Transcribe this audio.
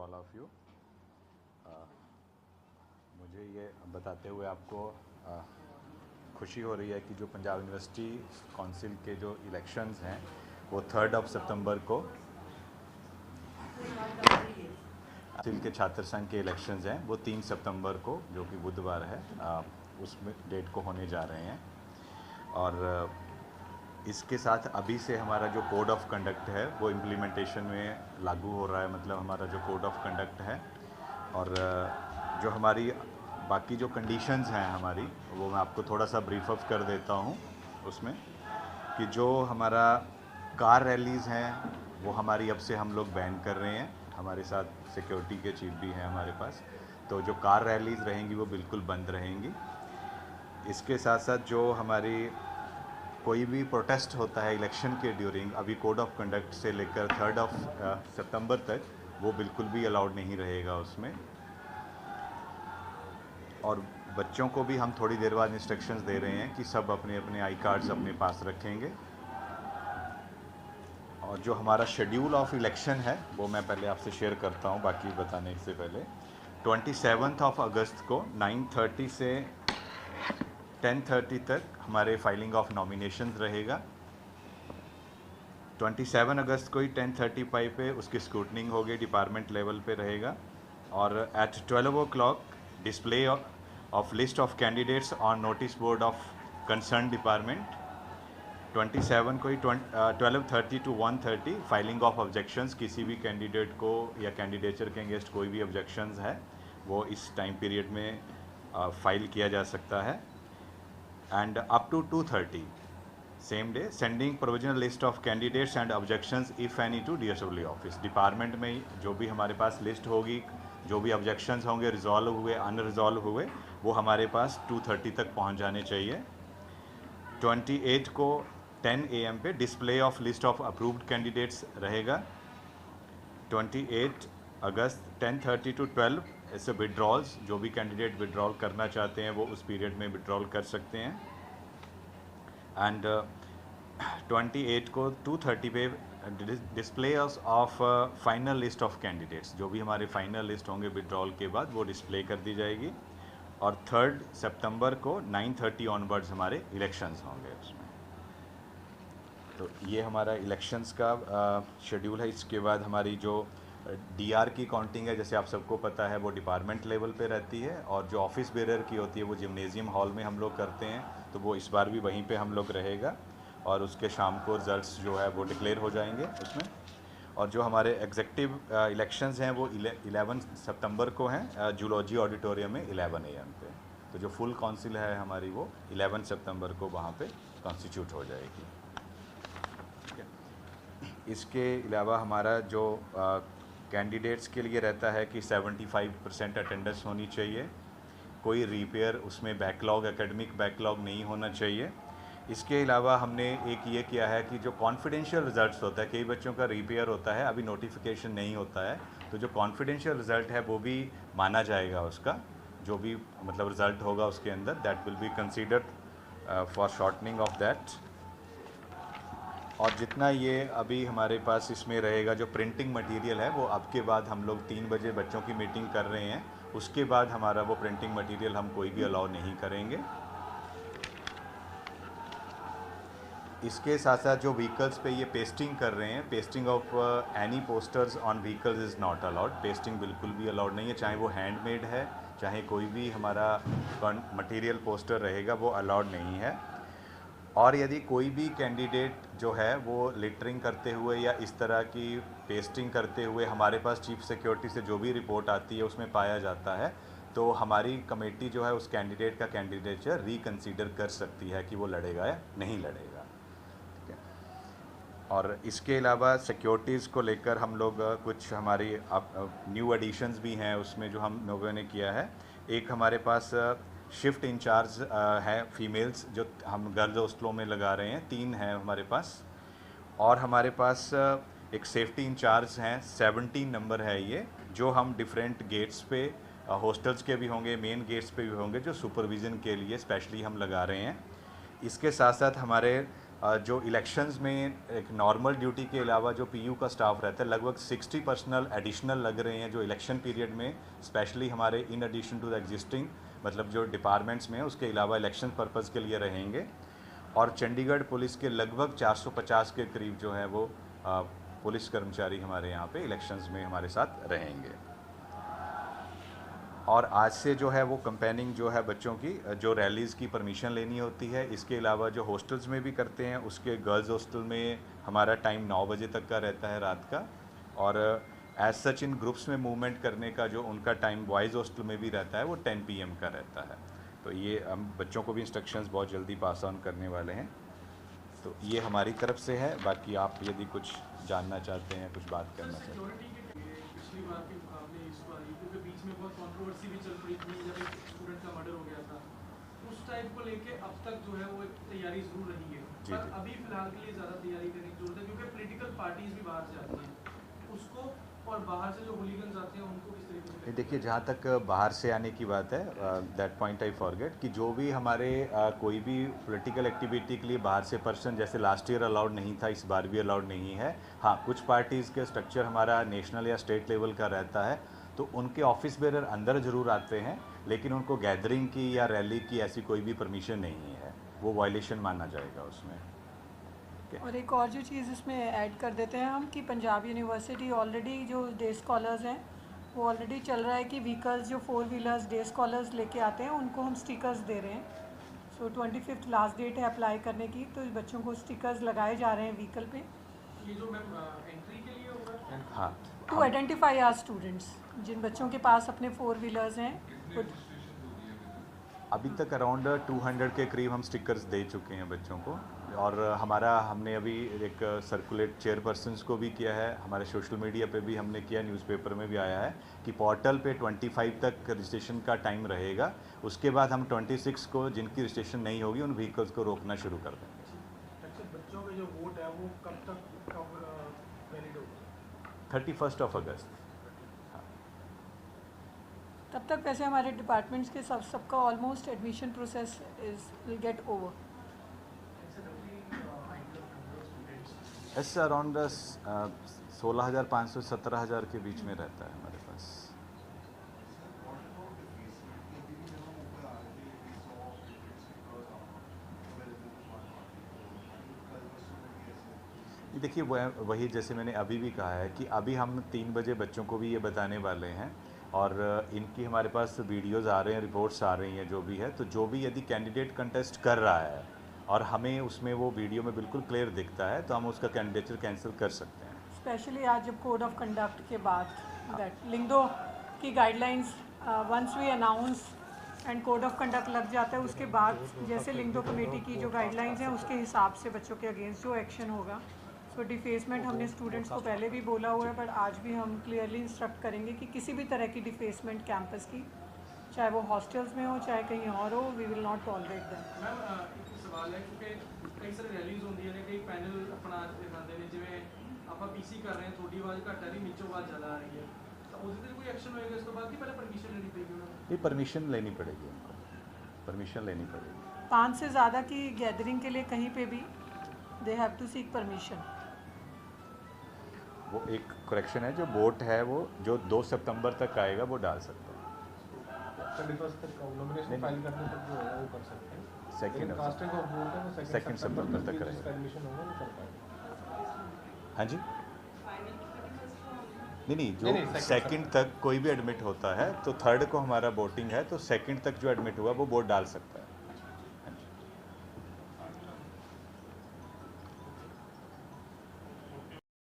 All of you. मुझे ये बताते हुए आपको खुशी हो रही है कि जो पंजाब यूनिवर्सिटी काउंसिल के जो इलेक्शंस हैं वो 3 सितंबर को काउंसिल के छात्र संघ के इलेक्शंस हैं वो 3 सितंबर को, जो कि बुधवार है, उसमें डेट को होने जा रहे हैं। और इसके साथ अभी से हमारा जो कोड ऑफ कंडक्ट है वो इम्प्लीमेंटेशन में लागू हो रहा है। मतलब हमारा जो कोड ऑफ कंडक्ट है और जो हमारी बाकी जो कंडीशंस हैं हमारी, वो मैं आपको थोड़ा सा ब्रीफ अप कर देता हूँ उसमें। कि जो हमारा कार रैलीज़ हैं वो हमारी अब से हम लोग बैन कर रहे हैं। हमारे साथ सिक्योरिटी के चीफ भी हैं हमारे पास, तो जो कार रैलीज़ रहेंगी वो बिल्कुल बंद रहेंगी। इसके साथ साथ जो हमारी कोई भी प्रोटेस्ट होता है इलेक्शन के ड्यूरिंग, अभी कोड ऑफ कंडक्ट से लेकर 3 सितंबर तक, वो बिल्कुल भी अलाउड नहीं रहेगा उसमें। और बच्चों को भी हम थोड़ी देर बाद इंस्ट्रक्शंस दे रहे हैं कि सब अपने अपने आई कार्ड्स अपने पास रखेंगे। और जो हमारा शेड्यूल ऑफ इलेक्शन है वो मैं पहले आपसे शेयर करता हूँ बाकी बताने से पहले। 27 अगस्त को 9:30 से 10:30 तक हमारे फाइलिंग ऑफ नॉमिनेशंस रहेगा। 27 अगस्त को ही 10:35 पे उसकी स्क्रूटनिंग होगी, डिपार्टमेंट लेवल पे रहेगा। और at 12 o'clock display of list of candidates on notice board of concern department. 27 को ही 12:30 to 1:30 फाइलिंग ऑफ ऑब्जेक्शंस। किसी भी कैंडिडेट को या कैंडिडेचर के अगेंस्ट कोई भी ऑब्जेक्शंस है वो इस टाइम पीरियड में फाइल किया जा सकता है। And up to 2:30 same day sending provisional list of candidates and objections if any to DSW office. Department में जो भी हमारे पास लिस्ट होगी, जो भी ऑब्जेक्शंस होंगे, रिजॉल्व हुए अनरिजॉल्व हुए, वो हमारे पास 2:30 तक पहुंच जाने चाहिए। 28 को 10 AM पे display of list of approved candidates रहेगा। 28 अगस्त 10:30 to 12 ऐसे विड्रॉल्स, जो भी कैंडिडेट विड्रॉल करना चाहते हैं वो उस पीरियड में विड्रॉल कर सकते हैं। एंड 28 को 2:30 पे display of final list of candidates, जो भी हमारे फाइनल लिस्ट होंगे विड्रॉल के बाद वो डिस्प्ले कर दी जाएगी। और 3 सितंबर को 9:30 ऑनवर्ड्स हमारे इलेक्शंस होंगे उसमें। तो ये हमारा इलेक्शंस का शेड्यूल है। इसके बाद हमारी जो DR की काउंटिंग है, जैसे आप सबको पता है, वो डिपार्टमेंट लेवल पे रहती है। और जो ऑफिस बेरर की होती है वो जिम्नेजियम हॉल में हम लोग करते हैं, तो वो इस बार भी वहीं पे हम लोग रहेगा। और उसके शाम को रिजल्ट्स जो है वो डिक्लेयर हो जाएंगे उसमें। और जो हमारे एग्जेक्टिव इलेक्शंस हैं वो 11 सितंबर को हैं जूलॉजी ऑडिटोरियम में 11 AM पे। तो जो फुल काउंसिल है हमारी वो 11 सितंबर को वहाँ पे कॉन्स्टिट्यूट हो जाएगी। ठीक है। इसके अलावा हमारा जो कैंडिडेट्स के लिए रहता है कि 75% अटेंडेंस होनी चाहिए। कोई रिपेयर उसमें बैकलॉग, एकेडमिक बैकलॉग नहीं होना चाहिए। इसके अलावा हमने एक ये किया है कि जो कॉन्फिडेंशियल रिज़ल्ट्स होता है, कई बच्चों का रिपेयर होता है, अभी नोटिफिकेशन नहीं होता है, तो जो कॉन्फिडेंशियल रिज़ल्ट है वो भी माना जाएगा। उसका जो भी मतलब रिज़ल्ट होगा उसके अंदर, that will be considered for shortening of that. और जितना ये अभी हमारे पास इसमें रहेगा जो प्रिंटिंग मटेरियल है, वो अब के बाद हम लोग 3 बजे बच्चों की मीटिंग कर रहे हैं, उसके बाद हमारा वो प्रिंटिंग मटेरियल हम कोई भी अलाउ नहीं करेंगे। इसके साथ साथ जो व्हीकल्स पे ये पेस्टिंग कर रहे हैं, pasting of any posters on vehicles is not allowed. Pasting बिल्कुल भी अलाउड नहीं है, चाहे वो हैंडमेड है, चाहे कोई भी हमारा मटेरियल पोस्टर रहेगा, वो अलाउड नहीं है। और यदि कोई भी कैंडिडेट जो है वो लिटरिंग करते हुए या इस तरह की पेस्टिंग करते हुए हमारे पास चीफ सिक्योरिटी से जो भी रिपोर्ट आती है उसमें पाया जाता है, तो हमारी कमेटी जो है उस कैंडिडेट का कैंडिडेचर रिकंसीडर कर सकती है कि वो लड़ेगा या नहीं लड़ेगा। ठीक है। और इसके अलावा सिक्योरिटीज़ को लेकर हम लोग कुछ हमारी न्यू एडिशंस भी हैं उसमें जो हम लोगों ने किया है। एक हमारे पास शिफ्ट इंचार्ज है फीमेल्स, जो हम गर्ल्स हॉस्टलों में लगा रहे हैं, 3 हैं हमारे पास। और हमारे पास एक सेफ्टी इंचार्ज हैं, 17 नंबर है ये, जो हम डिफरेंट गेट्स पे हॉस्टल्स के भी होंगे, मेन गेट्स पे भी होंगे, जो सुपरविज़न के लिए स्पेशली हम लगा रहे हैं। इसके साथ साथ हमारे जो इलेक्शंस में एक नॉर्मल ड्यूटी के अलावा जो पीयू का स्टाफ रहता है, लगभग 60 पर्सनल एडिशनल लग रहे हैं जो इलेक्शन पीरियड में, स्पेशली हमारे in addition to the existing, मतलब जो डिपार्टमेंट्स में उसके अलावा इलेक्शन पर्पज़ के लिए रहेंगे। और चंडीगढ़ पुलिस के लगभग 450 के करीब जो है वो पुलिस कर्मचारी हमारे यहाँ पे इलेक्शंस में हमारे साथ रहेंगे। और आज से जो है वो कंपेनिंग जो है बच्चों की जो रैलीज़ की परमिशन लेनी होती है, इसके अलावा जो हॉस्टल्स में भी करते हैं, उसके गर्ल्स हॉस्टल में हमारा टाइम 9 बजे तक का रहता है रात का। और एज सच इन ग्रुप्स में मूवमेंट करने का जो उनका टाइम बॉयज़ हॉस्टल में भी रहता है वो 10 PM का रहता है। तो ये हम बच्चों को भी इंस्ट्रक्शंस बहुत जल्दी पास ऑन करने वाले हैं। तो ये हमारी तरफ से है। बाकी आप यदि कुछ जानना चाहते हैं, कुछ बात करना चाहते हैं। पिछली बार के मुकाबले इस बार क्योंकि बीच में बहुत कंट्रोवर्सी भी चल रही थी जब एक स्टूडेंट का मर्डर हो गया था, उस टाइम को लेके अब तक जो है वो एक तैयारी जरूर रही है, पर अभी फिलहाल के लिए ज़्यादा तैयारी करने की जरूरत है क्योंकि पॉलिटिकल पार्टीज भी बाहर से आती हैं उसको, और बाहर से जो होलीगन्स आते हैं उनको किस तरीके से। देखिए, जहाँ तक बाहर से आने की बात है, दैट पॉइंट आई फॉरगेट कि जो भी हमारे कोई भी पॉलिटिकल एक्टिविटी के लिए बाहर से पर्सन, जैसे लास्ट ईयर अलाउड नहीं था, इस बार भी अलाउड नहीं है। हाँ, कुछ पार्टीज़ के स्ट्रक्चर हमारा नेशनल या स्टेट लेवल का रहता है, तो उनके ऑफिस बेरर अंदर ज़रूर आते हैं, लेकिन उनको गैदरिंग की या रैली की ऐसी कोई भी परमिशन नहीं है, वो वायलेशन माना जाएगा उसमें। और एक और जो चीज़ इसमें ऐड कर देते हैं हम कि पंजाब यूनिवर्सिटी ऑलरेडी जो डे स्कॉलर्स हैं वो ऑलरेडी चल रहा है कि व्हीकल्स जो 4 व्हीलर्स डे स्कॉलर्स लेके आते हैं उनको हम स्टिकर्स दे रहे हैं। सो 25 लास्ट डेट है अप्लाई करने की, तो बच्चों को स्टिकर्स लगाए जा रहे हैं व्हीकल पे। ये जो मैम एंट्री के लिए होगा, हाँ, टू आइडेंटिफाई आवर स्टूडेंट्स, जिन बच्चों के पास अपने 4 व्हीलर्स हैं। अभी तक अराउंड 200 के करीब हम स्टिकर्स दे चुके हैं बच्चों को। और हमने अभी एक सर्कुलेट चेयरपर्सन्स को भी किया है, हमारे सोशल मीडिया पे भी हमने किया, न्यूज़पेपर में भी आया है कि पोर्टल पे 25 तक रजिस्ट्रेशन का टाइम रहेगा। उसके बाद हम 26 को जिनकी रजिस्ट्रेशन नहीं होगी उन व्हीकल्स को रोकना शुरू कर देंगे। बच्चों का जो वोट है वो कब तक वैलिड होगा? 31 अगस्त। तब तक वैसे हमारे डिपार्टमेंट्स के सबका almost admission process will get over. ऐसे अराउंड 16,500 17,000 के बीच में रहता है हमारे पास। देखिए, वही जैसे मैंने अभी भी कहा है कि अभी हम 3 बजे बच्चों को भी ये बताने वाले हैं, और इनकी हमारे पास वीडियोज़ आ रहे हैं, रिपोर्ट्स आ रही हैं जो भी है। तो जो भी यदि कैंडिडेट कंटेस्ट कर रहा है और हमें उसमें वो वीडियो में बिल्कुल क्लियर दिखता है, तो हम उसका कैंडिडेचर कैंसिल कर सकते हैं। स्पेशली आज जब कोड ऑफ कंडक्ट के बाद दैट लिंगदो की guidelines once we announce and code of conduct लग जाता है, उसके बाद जैसे लिंगदो कमेटी की जो गाइडलाइंस हैं उसके हिसाब से बच्चों के अगेंस्ट जो एक्शन होगा। सो डिफेसमेंट हमने स्टूडेंट्स को पहले भी बोला हुआ है, पर आज भी हम क्लियरली इंस्ट्रक्ट करेंगे कि किसी भी तरह की डिफेसमेंट कैंपस की, चाहे वो हॉस्टल्स में हो चाहे कहीं और हो, we will not tolerate that. Ma'am एक सवाल है क्योंकि कई सारे रैलीज होंदी ने, कई पैनल अपना दिखाते हैं, जिवें आप पीसी कर रहे हैं, थोड़ी आवाज़ घट आ रही, नीचों आवाज़ ज़्यादा आ रही है, तो उसके कोई एक्शन होएगा इसके बाद कि पहले परमिशन लेनी पड़ेगी उन्हें? ये परमिशन लेनी पड़ेगी उनको, परमिशन लेनी पड़ेगी। 5 से ज़्यादा की गैदरिंग के लिए कहीं पे भी they have to seek permission. वो एक करेक्शन है, जो वोट है वो जो 2 सितंबर तक आएगा वो डाल सकते हैं। 31 तक नॉमिनेशन फाइल करने तक जो है वो कर सकते हैं। सेकेंड कास्टिंग ऑफ वोट है वो 2 सितंबर तक जिसका करेंगे। एडमिशन होगा वो कर पाएगा। हाँ जी, नहीं, जो सेकंड तक कोई भी एडमिट होता है तो 3rd को हमारा वोटिंग है, तो 2nd तक जो एडमिट हुआ वो वोट डाल सकता है।